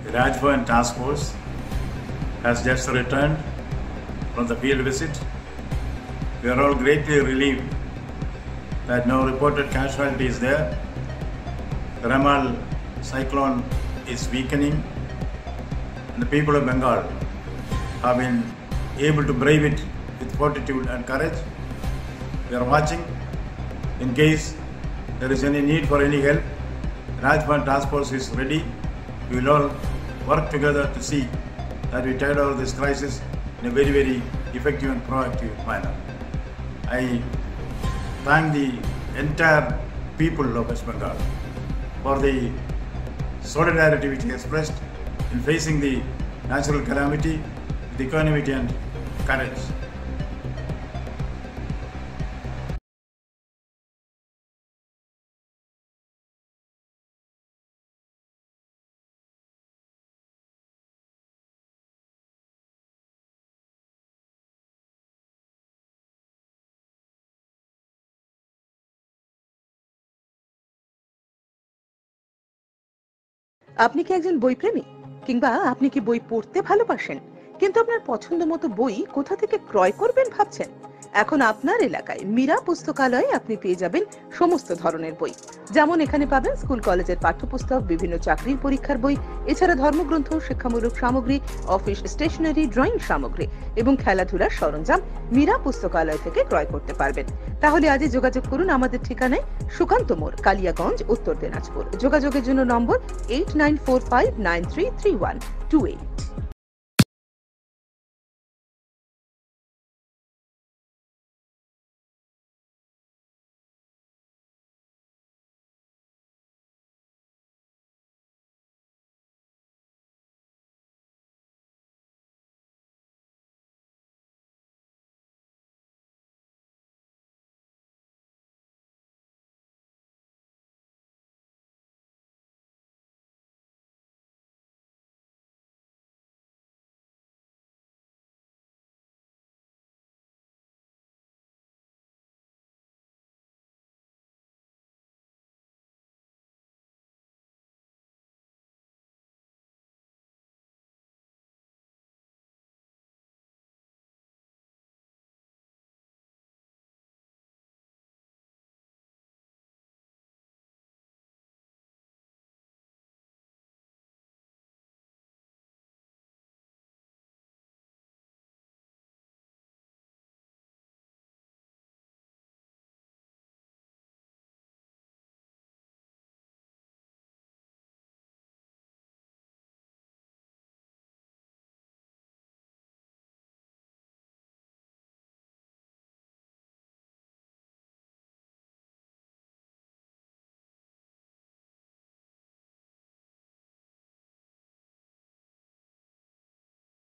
The Rajbhavan Task Force has just returned from the field visit. We are all greatly relieved that no reported casualties there. The Ramal cyclone is weakening, and the people of Bengal have been able to brave it with fortitude and courage. We are watching. In case there is any need for any help, the Rajbhavan Task Force is ready. We will all work together to see that we tide over this crisis in a very, very effective and proactive manner. I thank the entire people of West Bengal for the solidarity which they expressed in facing the natural calamity with equanimity and courage. আপনি কি একজন বইপ্রেমী কিংবা আপনি কি বই পড়তে ভালোবাসেন কিন্তু আপনার পছন্দমতো বই কোথা থেকে ক্রয় করবেন ভাবছেন এখন আপনার এলাকায় মীরা পুস্তকালয়ে আপনি পেয়ে যাবেন সমস্ত ধরনের বই যেমন এখানে পাবেন স্কুল কলেজের পাঠ্যপুস্তক বিভিন্ন চাকরির পরীক্ষার বই এছাড়া ধর্মগ্রন্থ শিক্ষামূলক সামগ্রী অফিস স্টেশনারি ড্রয়িং সামগ্রী এবং খেলাধুলার সরঞ্জাম মীরা পুস্তকালয় থেকে ক্রয় করতে পারবেন তাহলে আজই যোগাযোগ করুন আমাদের ঠিকানায় সুকান্ত মোড় কালিয়াগঞ্জ উত্তর দিনাজপুর যোগাযোগের জন্য নম্বর 8945933128